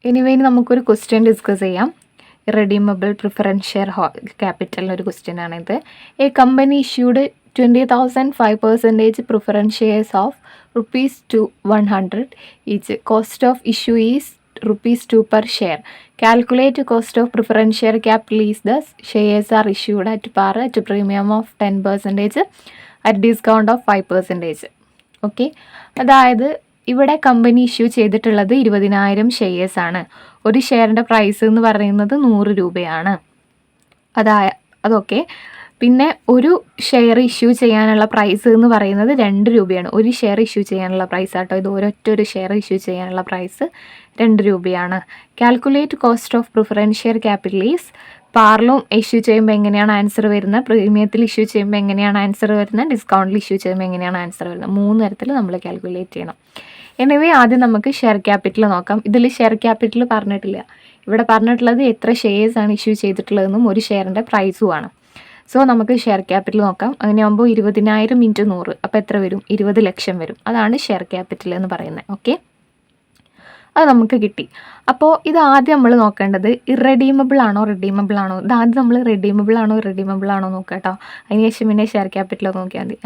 ഇനി നമുക്കൊരു question discuss ചെയ്യാം. ഇറഡീമബിൾ പ്രിഫറൻസ് ഷെയർ ക്യാപിറ്റലിനൊരു ക്വസ്റ്റ്യൻ ആണിത്. A company issued 20,005% preference shares of ₹100 each. Cost of issue is ₹2 per share. Calculate cost of preference share capital is thus: shares are issued at par at premium of 10% at discount of 5%. Okay, അതായത് ഇവിടെ company issue ചെയ്തിട്ടുള്ളത് 20,000 shares ആണ്. ഒരു ഷെയറിൻ്റെ price എന്ന് പറയുന്നത് 100 രൂപയാണ്. അതൊക്കെ പിന്നെ ഒരു ഷെയർ ഇഷ്യൂ ചെയ്യാനുള്ള പ്രൈസ് എന്ന് പറയുന്നത് 2 രൂപയാണ്. ഒരു ഷെയർ ഇഷ്യൂ ചെയ്യാനുള്ള പ്രൈസ് ആട്ടോ ഇത്. ഒരു ഷെയർ ഇഷ്യൂ ചെയ്യാനുള്ള പ്രൈസ് 2 രൂപയാണ്. Calculate cost of preference share capital is. പാറിലും ഇഷ്യൂ ചെയ്യുമ്പോൾ എങ്ങനെയാണ് ആൻസർ വരുന്നത്, പ്രീമിയത്തിൽ ഇഷ്യൂ ചെയ്യുമ്പോൾ എങ്ങനെയാണ് ആൻസർ വരുന്നത്, ഡിസ്കൗണ്ടിൽ ഇഷ്യൂ ചെയ്യുമ്പോൾ എങ്ങനെയാണ് ആൻസർ വരുന്നത്, 3 തരത്തിൽ നമ്മൾ കാൽക്കുലേറ്റ് ചെയ്യണം. എനിവേ ആദ്യം നമുക്ക് ഷെയർ ക്യാപിറ്റൽ നോക്കാം. ഇതിൽ ഷെയർ ക്യാപിറ്റൽ പറഞ്ഞിട്ടില്ല. ഇവിടെ പറഞ്ഞിട്ടുള്ളത് എത്ര ഷെയർസ് ആണ് ഇഷ്യൂ ചെയ്തിട്ടുള്ളതെന്നും ഒരു ഷെയറിൻ്റെ പ്രൈസുമാണ്. സോ നമുക്ക് ഷെയർ ക്യാപിറ്റൽ നോക്കാം. അങ്ങനെയാകുമ്പോൾ 20,000 × 100, അപ്പോൾ എത്ര വരും? 20 ലക്ഷം വരും. അതാണ് ഷെയർ ക്യാപിറ്റൽ എന്ന് പറയുന്നത്. ഓക്കെ, അത് നമുക്ക് കിട്ടി. അപ്പോൾ ഇത് ആദ്യം നമ്മൾ നോക്കേണ്ടത് ഇറഡീമബിൾ ആണോ റിഡീമബിൾ ആണോ. ഇത് ആദ്യം നമ്മൾ റിഡീമബിൾ ആണോ നോക്കുക കേട്ടോ. അതിനുശേഷം പിന്നെ ഷെയർ ക്യാപിറ്റൽ നോക്കിയാൽ മതി.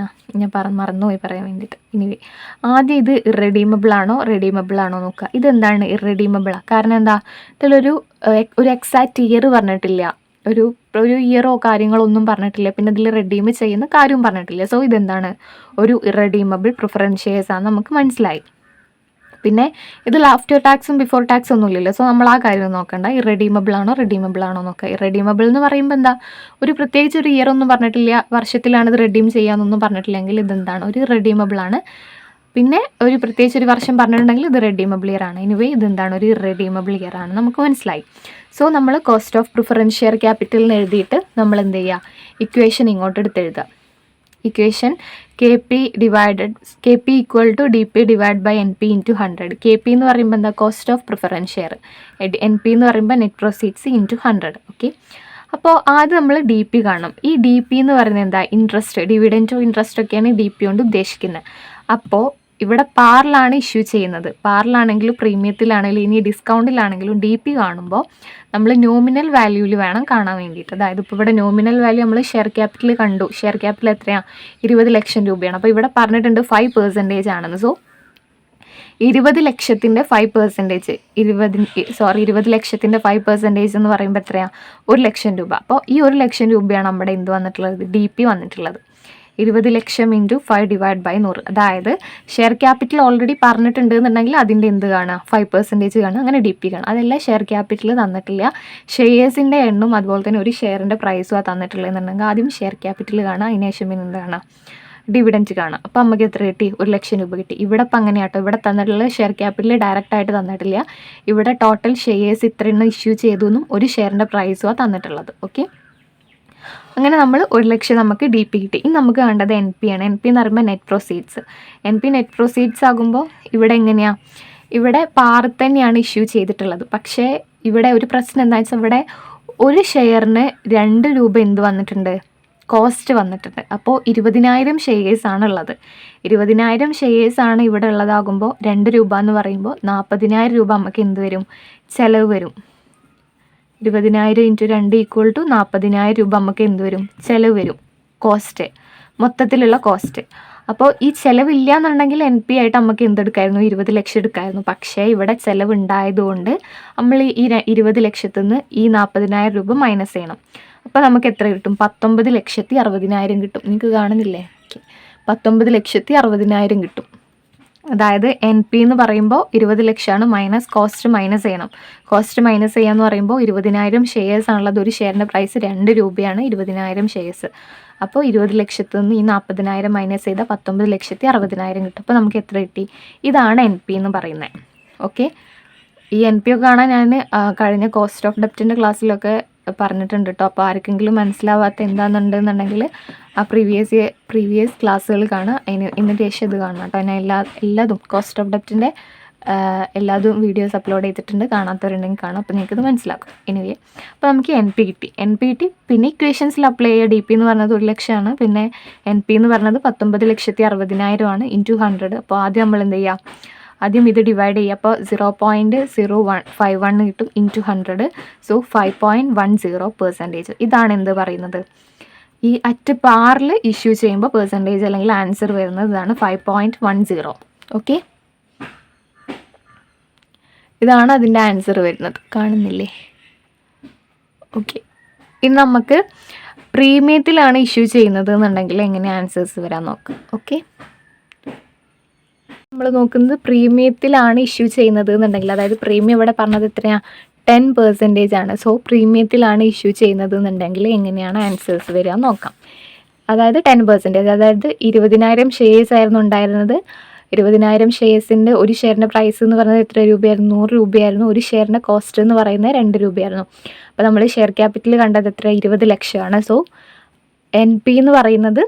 ഞാൻ മറന്നുപോയി പറയാൻ വേണ്ടിയിട്ട്. ഇനി ആദ്യം ഇത് ഇറഡീമബിൾ ആണോ റിഡീമബിൾ ആണോ നോക്കുക. ഇതെന്താണ് ഇറഡീമബിളാണ്? കാരണം എന്താ, ഇതിലൊരു എക്സാക്റ്റ് ഇയർ പറഞ്ഞിട്ടില്ല, ഒരു ഇയറോ കാര്യങ്ങളോ ഒന്നും പറഞ്ഞിട്ടില്ല. പിന്നെ ഇതിൽ റെഡീം ചെയ്യുന്ന കാര്യവും പറഞ്ഞിട്ടില്ല. സോ ഇതെന്താണ്, ഒരു ഇറഡീമബിൾ പ്രിഫറൻസ് ഷെയർസ് ആണ്, നമുക്ക് മനസ്സിലായി. പിന്നെ ഇതിൽ ആഫ്റ്റർ ടാക്സും ബിഫോർ ടാക്സ് ഒന്നും ഇല്ലല്ലോ. സോ നമ്മൾ ആ കാര്യം നോക്കണ്ട. ഇറഡീമബിൾ ആണോ റിഡീമബിൾ ആണോ നോക്കുക. ഇറഡീമബിൾ എന്ന് പറയുമ്പോൾ എന്താ, പ്രത്യേകിച്ച് ഒരു ഇയർ ഒന്നും പറഞ്ഞിട്ടില്ല, വർഷത്തിലാണ് ഇത് റെഡീം ചെയ്യാമെന്നൊന്നും പറഞ്ഞിട്ടില്ലെങ്കിൽ ഇതെന്താണ്, ഒരു ഇറഡീമബിൾ ആണ്. പിന്നെ പ്രത്യേകിച്ച് ഒരു വർഷം പറഞ്ഞിട്ടുണ്ടെങ്കിൽ ഇത് റെഡീമബിൾ ഇയർ ആണ്. എനിവേ ഇതെന്താണ്, ഒരു ഇറഡീമബിൾ ഇയർ ആണ്, നമുക്ക് മനസ്സിലായി. സോ നമ്മൾ കോസ്റ്റ് ഓഫ് പ്രിഫറൻസ് ഷെയർ ക്യാപിറ്റലിന് എഴുതിയിട്ട് നമ്മൾ എന്ത് ചെയ്യുക, ഇക്വേഷൻ ഇങ്ങോട്ട് എടുത്തെഴുതുക. Equation KP = DP / NP × 100. KP എന്ന് പറയുമ്പോൾ എന്താ, cost of preference share. NP എന്ന് പറയുമ്പോൾ നെറ്റ് പ്രൊസീഡ്സ് × 100. ഓക്കെ, അപ്പോൾ ആദ്യം നമ്മൾ DP കാണണം. ഈ DP എന്ന് പറയുന്നത് എന്താ, ഇൻട്രസ്റ്റ്, ഡിവിഡൻറ്റോ ഇൻട്രസ്റ്റ് ഒക്കെയാണ് DP കൊണ്ട് ഉദ്ദേശിക്കുന്നത്. അപ്പോൾ ഇവിടെ പാറിലാണ് ഇഷ്യൂ ചെയ്യുന്നത്. പാറിലാണെങ്കിലും പ്രീമിയത്തിലാണെങ്കിലും ഇനി ഡിസ്കൗണ്ടിലാണെങ്കിലും DP കാണുമ്പോൾ നമ്മൾ നോമിനൽ വാല്യൂവിൽ വേണം കാണാൻ വേണ്ടിയിട്ട്. അതായത് ഇപ്പോൾ ഇവിടെ നോമിനൽ വാല്യൂ നമ്മൾ ഷെയർ ക്യാപിറ്റൽ കണ്ടു. ഷെയർ ക്യാപിറ്റൽ എത്രയാണ്, 20 ലക്ഷം രൂപയാണ്. അപ്പോൾ ഇവിടെ പറഞ്ഞിട്ടുണ്ട് 5% ആണെന്ന്. സോ 20 ലക്ഷത്തിൻ്റെ 5%, 20 ലക്ഷത്തിൻ്റെ 5% എന്ന് പറയുമ്പോൾ എത്രയാണ്, 1 ലക്ഷം രൂപ. അപ്പോൾ ഈ 1 ലക്ഷം രൂപയാണ് നമ്മുടെ എന്ത് വന്നിട്ടുള്ളത്, DP വന്നിട്ടുള്ളത്. 20 ലക്ഷം × 5 / 100. അതായത് ഷെയർ ക്യാപിറ്റൽ ഓൾറെഡി പറഞ്ഞിട്ടുണ്ട് എന്നുണ്ടെങ്കിൽ അതിൻ്റെ എന്ത് കാണുക, 5% കാണുക, അങ്ങനെ DP കാണുക. അതെല്ലാം ഷെയർ ക്യാപിറ്റൽ തന്നിട്ടില്ല. ഷെയർസിൻ്റെ എണ്ണവും അതുപോലെ തന്നെ ഒരു ഷെയറിൻ്റെ പ്രൈസും ആ തന്നിട്ടുള്ളതെന്നുണ്ടെങ്കിൽ ആദ്യം ഷെയർ ക്യാപിറ്റൽ കാണുക, അതിനുശേഷം പിന്നെ എന്ത് കാണുക, ഡിവിഡൻറ്റ് കാണാം. അപ്പോൾ നമുക്ക് എത്ര കിട്ടി, 1 ലക്ഷം രൂപ കിട്ടി. ഇവിടെ ഇപ്പം അങ്ങനെയാട്ടോ, ഇവിടെ തന്നിട്ടുള്ള ഷെയർ ക്യാപിറ്റൽ ഡയറക്റ്റ് ആയിട്ട് തന്നിട്ടില്ല. ഇവിടെ ടോട്ടൽ ഷെയർസ് ഇത്രയെണ്ണം ഇഷ്യൂ ചെയ്തു എന്നും ഒരു ഷെയറിൻ്റെ പ്രൈസും ആ തന്നിട്ടുള്ളത്. ഓക്കെ, അങ്ങനെ നമ്മൾ 1 ലക്ഷം നമുക്ക് DP കിട്ടി. ഇനി നമുക്ക് വേണ്ടത് NP ആണ്. NP എന്ന് പറയുമ്പോൾ net proceeds. NP net proceeds ആകുമ്പോൾ ഇവിടെ എങ്ങനെയാണ്, ഇവിടെ പാറിൽ തന്നെയാണ് ഇഷ്യൂ ചെയ്തിട്ടുള്ളത്. പക്ഷേ ഇവിടെ ഒരു പ്രശ്നം എന്താ വെച്ചാൽ, ഇവിടെ ഒരു ഷെയറിന് 2 രൂപ എന്ത് വന്നിട്ടുണ്ട്, കോസ്റ്റ് വന്നിട്ടുണ്ട്. അപ്പോൾ 20,000 ഷെയർസ് ആണുള്ളത്. 20,000 ഷെയർസ് ആണ് ഇവിടെ ഉള്ളതാകുമ്പോൾ 2 രൂപ എന്ന് പറയുമ്പോൾ 40,000 രൂപ നമുക്ക് എന്ത് വരും, ചിലവ് വരും. 20,000 × 2 = 40,000 രൂപ നമുക്ക് എന്ത് വരും, ചിലവ് വരും, കോസ്റ്റ്, മൊത്തത്തിലുള്ള കോസ്റ്റ്. അപ്പോൾ ഈ ചിലവില്ല എന്നുണ്ടെങ്കിൽ NP ആയിട്ട് നമുക്ക് എന്തെടുക്കായിരുന്നു, 20 ലക്ഷം എടുക്കായിരുന്നു. പക്ഷേ ഇവിടെ ചിലവ് ഉണ്ടായതുകൊണ്ട് നമ്മൾ ഈ 20 ലക്ഷത്തിൽ നിന്ന് ഈ 40,000 രൂപ മൈനസ് ചെയ്യണം. അപ്പോൾ നമുക്ക് എത്ര കിട്ടും, 19,60,000 കിട്ടും. നിങ്ങൾക്ക് കാണുന്നില്ലേ, 19,60,000 കിട്ടും. അതായത് NP എന്ന് പറയുമ്പോൾ 20 ലക്ഷമാണ്, മൈനസ് കോസ്റ്റ് മൈനസ് ചെയ്യണം. കോസ്റ്റ് മൈനസ് ചെയ്യാന്ന് പറയുമ്പോൾ 20,000 ഷെയർസ് ആണുള്ളത്. ഒരു ഷെയറിൻ്റെ പ്രൈസ് 2 രൂപയാണ്, 20,000 ഷെയർസ്. അപ്പോൾ 20 ലക്ഷത്തിൽ നിന്ന് ഈ 40,000 മൈനസ് ചെയ്താൽ 19,60,000 കിട്ടും. അപ്പോൾ നമുക്ക് എത്ര കിട്ടി, ഇതാണ് NP എന്ന് പറയുന്നത്. ഓക്കെ, ഈ NP ഒക്കെ കാണാൻ ഞാൻ കഴിഞ്ഞ കോസ്റ്റ് ഓഫ് ഡെപ്റ്റിൻ്റെ ക്ലാസ്സിലൊക്കെ പറഞ്ഞിട്ടുണ്ട് കേട്ടോ. അപ്പോൾ ആർക്കെങ്കിലും മനസ്സിലാവാത്ത എന്താണെന്നുണ്ടെന്നുണ്ടെങ്കിൽ ആ പ്രീവിയസ് ക്ലാസ്സുകൾ കാണുക. എന്നിട്ട് ശേഷം ഇത് കാണണം കേട്ടോ. ഞാൻ എല്ലാതും കോസ്റ്റ് ഓഫ് ഡെപ്റ്റിൻ്റെ എല്ലാതും വീഡിയോസ് അപ്ലോഡ് ചെയ്തിട്ടുണ്ട്. കാണാത്തവരുണ്ടെങ്കിൽ കാണാം, അപ്പോൾ നിങ്ങൾക്കിത് മനസ്സിലാക്കും. എനിവേ, അപ്പോൾ നമുക്ക് NP കിട്ടി. പിന്നെ ഇക്വേഷൻസിൽ അപ്ലൈ ചെയ്യുക. DP എന്ന് പറഞ്ഞത് 1 ലക്ഷമാണ്. പിന്നെ NP എന്ന് പറഞ്ഞത് 19,60,000 ആണ് × 100. അപ്പോൾ ആദ്യം നമ്മൾ എന്ത് ചെയ്യുക, ആദ്യം ഇത് ഡിവൈഡ് ചെയ്യുക. അപ്പോൾ 0.0151 കിട്ടും ഇൻറ്റു 100. സോ 5.10%. ഇതാണ് എന്ത് പറയുന്നത്, ഈ അറ്റ് പാറിൽ ഇഷ്യൂ ചെയ്യുമ്പോൾ പെർസെൻറ്റേജ് അല്ലെങ്കിൽ ആൻസർ വരുന്നത് ഇതാണ് 5.10. ഓക്കെ, ഇതാണ് അതിൻ്റെ ആൻസർ വരുന്നത്, കാണുന്നില്ലേ? ഓക്കെ, ഇനി നമുക്ക് പ്രീമിയത്തിലാണ് ഇഷ്യൂ ചെയ്യുന്നത് എന്നുണ്ടെങ്കിൽ എങ്ങനെ ആൻസേഴ്സ് വരാൻ നോക്കാം. ഓക്കെ, നമ്മൾ നോക്കുന്നത് പ്രീമിയത്തിലാണ് ഇഷ്യൂ ചെയ്യുന്നത് എന്നുണ്ടെങ്കിൽ, അതായത് പ്രീമിയം ഇവിടെ പറഞ്ഞത് എത്രയാണ്, 10% ആണ്. സോ പ്രീമിയത്തിലാണ് ഇഷ്യൂ ചെയ്യുന്നത് എന്നുണ്ടെങ്കിൽ എങ്ങനെയാണ് ആൻസേഴ്സ് വരിക നോക്കാം. അതായത് 10%, അതായത് 20,000 ഷെയർസ് ആയിരുന്നു ഉണ്ടായിരുന്നത്. 20,000 ഷെയർസിൻ്റെ ഒരു ഷെയറിൻ്റെ പ്രൈസ് എന്ന് പറയുന്നത് എത്ര രൂപയായിരുന്നു, 100 രൂപയായിരുന്നു. ഒരു ഷെയറിൻ്റെ കോസ്റ്റ് എന്ന് പറയുന്നത് 2 രൂപയായിരുന്നു. അപ്പോൾ നമ്മൾ ഷെയർ ക്യാപിറ്റൽ കണ്ടത് എത്ര, 20 ലക്ഷമാണ്. സോ NP എന്ന് പറയുന്നത്,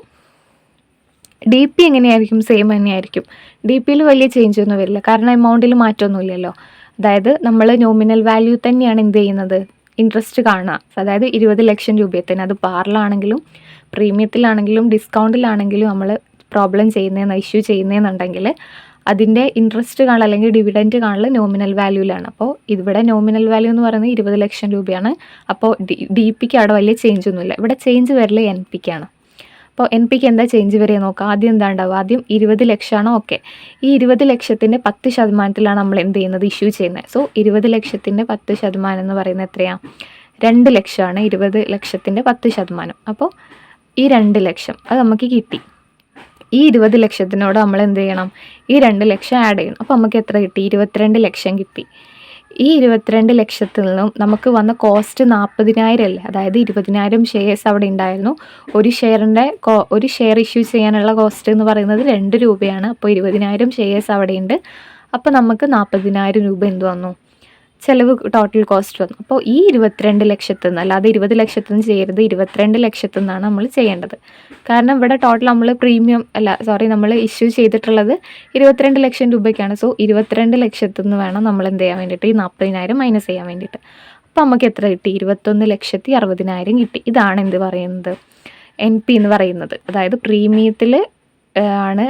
DP എങ്ങനെയായിരിക്കും, സെയിം തന്നെയായിരിക്കും. DPയിൽ വലിയ ചേഞ്ച് ഒന്നും വരില്ല, കാരണം എമൗണ്ടിൽ മാറ്റമൊന്നുമില്ലല്ലോ. അതായത് നമ്മൾ നോമിനൽ വാല്യൂ തന്നെയാണ് എന്ത് ചെയ്യുന്നത്, ഇൻട്രസ്റ്റ് കാണുക. അതായത് 20 ലക്ഷം രൂപയത്തിന്, അത് പാറിലാണെങ്കിലും പ്രീമിയത്തിലാണെങ്കിലും ഡിസ്കൗണ്ടിലാണെങ്കിലും നമ്മൾ പ്രോബ്ലം ചെയ്യുന്നതെന്ന് ഇഷ്യൂ ചെയ്യുന്നതെന്നുണ്ടെങ്കിൽ അതിൻ്റെ ഇൻട്രസ്റ്റ് കാണൽ അല്ലെങ്കിൽ ഡിവിഡൻറ്റ് കാണൽ നോമിനൽ വാല്യൂലാണ്. അപ്പോൾ ഇവിടെ നോമിനൽ വാല്യൂ എന്ന് പറയുന്നത് 20 ലക്ഷം രൂപയാണ്. അപ്പോൾ DPക്ക് അവിടെ വലിയ ചേഞ്ച് ഒന്നുമില്ല. ഇവിടെ ചേഞ്ച് വരൽ NPക്കാണ്. അപ്പോൾ NPക്ക് എന്താ ചേഞ്ച് വരിക നോക്കാം. ആദ്യം എന്താ ഉണ്ടാവുക, ആദ്യം 20 ലക്ഷമാണ്. ഓക്കെ, ഈ 20 ലക്ഷത്തിൻ്റെ 10% നമ്മൾ എന്ത് ചെയ്യുന്നത്, ഇഷ്യൂ ചെയ്യുന്നത്. സോ 20 ലക്ഷത്തിൻ്റെ 10% എന്ന് പറയുന്നത് എത്രയാണ്, 2 ലക്ഷമാണ്. 20 ലക്ഷത്തിൻ്റെ 10%. അപ്പോൾ ഈ 2 ലക്ഷം അത് നമുക്ക് കിട്ടി. ഈ 20 ലക്ഷത്തിനോട് നമ്മൾ എന്ത് ചെയ്യണം, ഈ 2 ലക്ഷം ആഡ് ചെയ്യണം. അപ്പോൾ നമുക്ക് എത്ര കിട്ടി, 22 ലക്ഷം കിട്ടി. ഈ 22 ലക്ഷത്തിൽ നിന്നും നമുക്ക് വന്ന കോസ്റ്റ് 40,000 അല്ലേ, അതായത് 20,000 ഷെയർസ് അവിടെ ഉണ്ടായിരുന്നു. ഒരു ഷെയർ ഇഷ്യൂ ചെയ്യാനുള്ള കോസ്റ്റ് എന്ന് പറയുന്നത് 2 രൂപയാണ്. അപ്പോൾ 20,000 ഷെയർസ് അവിടെയുണ്ട്. അപ്പോൾ നമുക്ക് 40,000 രൂപ എന്ത് വന്നു, ചിലവ് ടോട്ടൽ കോസ്റ്റ് വന്നു. അപ്പോൾ ഈ 22 ലക്ഷത്തിൽ നിന്ന്, അല്ലാതെ 20 ലക്ഷത്തിൽ നിന്ന് ചെയ്യരുത്, 22 ലക്ഷത്തിൽ നിന്നാണ് നമ്മൾ ചെയ്യേണ്ടത്. കാരണം ഇവിടെ ടോട്ടൽ നമ്മൾ നമ്മൾ ഇഷ്യൂ ചെയ്തിട്ടുള്ളത് 22 ലക്ഷം രൂപയ്ക്കാണ്. സോ 22 ലക്ഷത്തിൽ നിന്ന് വേണം നമ്മൾ എന്ത് ചെയ്യാൻ വേണ്ടിയിട്ട്, ഈ 40,000 മൈനസ് ചെയ്യാൻ വേണ്ടിയിട്ട്. അപ്പോൾ നമുക്ക് എത്ര കിട്ടി, 21,60,000 കിട്ടി. ഇതാണ് എന്ത് പറയുന്നത്, NP എന്ന് പറയുന്നത്. അതായത് പ്രീമിയത്തിൽ ആണ്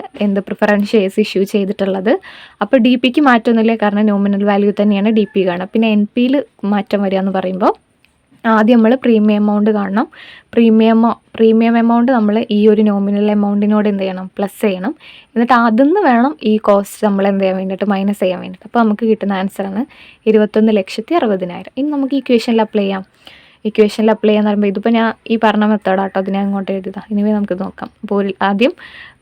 പ്രിഫറൻസ് ഷെയർസ് ഇഷ്യൂ ചെയ്തിട്ടുള്ളത്. അപ്പോൾ DPക്ക് മാറ്റമൊന്നുമില്ല, കാരണം നോമിനൽ വാല്യൂ തന്നെയാണ് DP കാണുക. പിന്നെ NPയിൽ മാറ്റം വരിക എന്ന് പറയുമ്പോൾ ആദ്യം നമ്മൾ പ്രീമിയം എമൗണ്ട് കാണണം. പ്രീമിയം എമൗണ്ട് നമ്മൾ ഈ ഒരു നോമിനൽ എമൗണ്ടിനോട് എന്ത് ചെയ്യണം, പ്ലസ് ചെയ്യണം. എന്നിട്ട് അതിൽ നിന്ന് വേണം ഈ കോസ്റ്റ് നമ്മൾ എന്ത് ചെയ്യാൻ വേണ്ടിയിട്ട്, മൈനസ് ചെയ്യാൻ വേണ്ടിയിട്ട്. അപ്പോൾ നമുക്ക് കിട്ടുന്ന ആൻസറാണ് 21,60,000. ഇനി നമുക്ക് ഇക്വേഷനിൽ അപ്ലൈ ചെയ്യാം. ഇക്വേഷനിൽ അപ്ലൈ ചെയ്യാന്ന് പറയുമ്പോൾ ഇതിപ്പോൾ ഞാൻ ഈ പറഞ്ഞ മെത്തേഡാട്ടോ, അതിനെ അങ്ങോട്ട് എഴുതിയതാണ്. ഇനി നമുക്ക് നോക്കാം. അപ്പോൾ ആദ്യം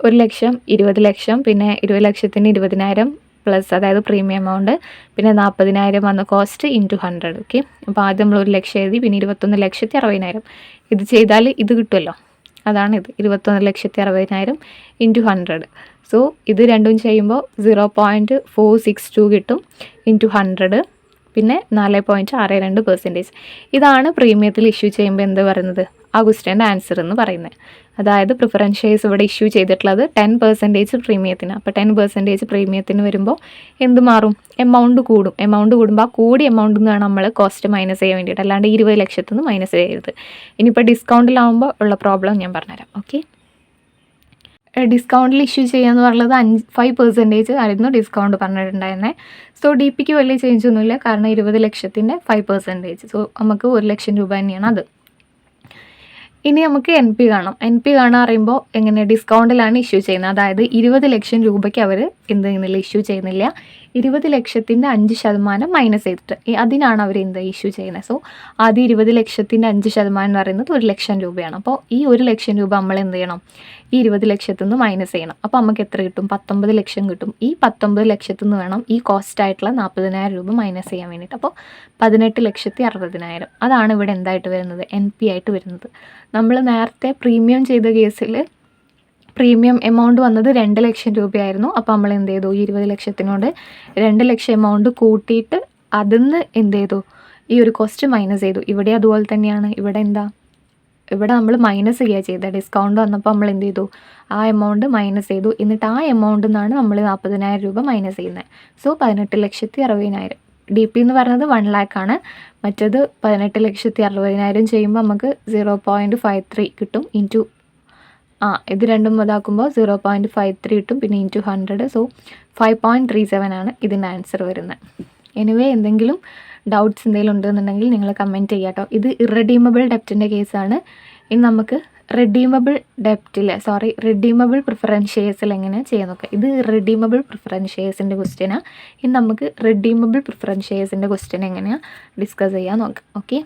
1 ലക്ഷം, 20 ലക്ഷം, പിന്നെ 20 ലക്ഷത്തിന് 20,000 പ്ലസ്, അതായത് പ്രീമിയം എമൗണ്ട്, പിന്നെ 40,000 വന്ന കോസ്റ്റ് ഇൻറ്റു 100. ഓക്കെ, അപ്പോൾ ആദ്യം നമ്മൾ 1 ലക്ഷം എഴുതി, പിന്നെ 21,60,000. ഇത് ചെയ്താൽ ഇത് കിട്ടുമല്ലോ, അതാണ് ഇത് 21,60,000 ഇൻറ്റു 100. സോ ഇത് രണ്ടും ചെയ്യുമ്പോൾ 0.462 കിട്ടും ഇൻറ്റു 100, പിന്നെ 4.62%. ഇതാണ് പ്രീമിയത്തിൽ ഇഷ്യൂ ചെയ്യുമ്പോൾ എന്ത് പറയുന്നത്, ആ ക്വസ്റ്റ്യൻ്റെ ആൻസർ എന്ന് പറയുന്നത്. അതായത് പ്രിഫറൻസ് ഷെയർസ് ഇവിടെ ഇഷ്യൂ ചെയ്തിട്ടുള്ളത് 10% പ്രീമിയത്തിന്. അപ്പോൾ 10% പ്രീമിയത്തിന് വരുമ്പോൾ എന്ത് മാറും, എമൗണ്ട് കൂടും. എമൗണ്ട് കൂടുമ്പോൾ ആ കൂടിയ എമൗണ്ടിൽ നിന്നാണ് നമ്മൾ കോസ്റ്റ് മൈനസ് ചെയ്യാൻ വേണ്ടിയിട്ട്, അല്ലാണ്ട് 20 ലക്ഷത്തിൽ നിന്ന് മൈനസ് ചെയ്യരുത്. ഇനിയിപ്പോൾ ഡിസ്കൗണ്ടിലാവുമ്പോൾ ഉള്ള പ്രോബ്ലം ഞാൻ പറഞ്ഞുതരാം. ഓക്കെ, ഡിസ്കൗണ്ടിൽ ഇഷ്യൂ ചെയ്യാന്ന് പറയുന്നത് 5% ആയിരുന്നു ഡിസ്കൗണ്ട് പറഞ്ഞിട്ടുണ്ടായിരുന്നത്. സോ DPക്ക് വലിയ ചേഞ്ച് ഒന്നുമില്ല, കാരണം 20 ലക്ഷത്തിൻ്റെ 5%. സോ നമുക്ക് 1 ലക്ഷം രൂപ തന്നെയാണ് അത്. ഇനി നമുക്ക് NP കാണാം. NP കാണാൻ പറയുമ്പോൾ എങ്ങനെ, ഡിസ്കൗണ്ടിലാണ് ഇഷ്യൂ ചെയ്യുന്നത്. അതായത് 20 ലക്ഷം രൂപയ്ക്ക് അവർ എന്ത് ചെയ്യുന്നില്ല, ഇഷ്യൂ ചെയ്യുന്നില്ല. 20 ലക്ഷത്തിൻ്റെ 5% മൈനസ് ചെയ്തിട്ട് അതിനാണ് അവർ ഇഷ്യൂ ചെയ്യുന്നത്. സോ ആദ്യം 20 ലക്ഷത്തിൻ്റെ 5% എന്ന് പറയുന്നത് 1 ലക്ഷം രൂപയാണ്. അപ്പോൾ ഈ 1 ലക്ഷം രൂപ നമ്മൾ എന്ത് ചെയ്യണം, ഈ 20 ലക്ഷത്തിൽ നിന്ന് മൈനസ് ചെയ്യണം. അപ്പോൾ നമുക്ക് എത്ര കിട്ടും, 19 ലക്ഷം കിട്ടും. ഈ 19 ലക്ഷത്തിൽ നിന്ന് വേണം ഈ കോസ്റ്റ് ആയിട്ടുള്ള 40,000 രൂപ മൈനസ് ചെയ്യാൻ വേണ്ടിയിട്ട്. അപ്പോൾ 18,60,000. അതാണ് ഇവിടെ എന്തായിട്ട് വരുന്നത്, NP ആയിട്ട് വരുന്നത്. നമ്മൾ നേരത്തെ പ്രീമിയം ചെയ്ത കേസിൽ പ്രീമിയം എമൗണ്ട് വന്നത് 2 ലക്ഷം രൂപയായിരുന്നു. അപ്പോൾ നമ്മൾ എന്ത് ചെയ്തു, 20 ലക്ഷത്തിനോട് 2 ലക്ഷം എമൗണ്ട് കൂട്ടിയിട്ട് അതിൽ നിന്ന് എന്ത് ചെയ്തു, ഈ ഒരു കോസ്റ്റ് മൈനസ് ചെയ്തു. ഇവിടെ അതുപോലെ തന്നെയാണ്. ഇവിടെ നമ്മൾ മൈനസ് ചെയ്യുക ചെയ്തത്. ഡിസ്കൗണ്ട് വന്നപ്പോൾ നമ്മൾ എന്ത് ചെയ്തു, ആ എമൗണ്ട് മൈനസ് ചെയ്തു. എന്നിട്ട് ആ എമൗണ്ടിൽ നിന്നാണ് നമ്മൾ 40,000 രൂപ മൈനസ് ചെയ്യുന്നത്. സോ 18,60,000. DP എന്ന് പറയുന്നത് 1 lakh ആണ്. മറ്റേത് 18,60,000 ചെയ്യുമ്പോൾ നമുക്ക് 0.53 കിട്ടും ഇൻറ്റു ഇത് രണ്ടും ഇതാക്കുമ്പോൾ 0.53 കിട്ടും, പിന്നെ ഇൻറ്റു 100. സോ 5.37 ആണ് ഇതിൻ്റെ ആൻസർ വരുന്നത്. എനിവേ എന്തെങ്കിലും ഡൗട്ട്സ് എന്തെങ്കിലും ഉണ്ടെന്നുണ്ടെങ്കിൽ നിങ്ങൾ കമൻറ്റ് ചെയ്യാം കേട്ടോ. ഇത് ഇറഡീമബിൾ ഡെപ്റ്റിൻ്റെ കേസാണ്. ഇനി നമുക്ക് റിഡീമബിൾ പ്രിഫറൻസ് ഷെയർസിൽ എങ്ങനെ ചെയ്യാൻ നോക്കാം. ഇത് റിഡീമബിൾ പ്രിഫറൻസ് ഷെയർസിൻ്റെ ക്വസ്റ്റ്യനാണ്. ഇനി നമുക്ക് റിഡീമബിൾ പ്രിഫറൻസ് ഷെയർസിൻ്റെ ക്വസ്റ്റ്യൻ എങ്ങനെയാണ് ഡിസ്കസ് ചെയ്യാൻ നോക്കാം. ഓക്കെ.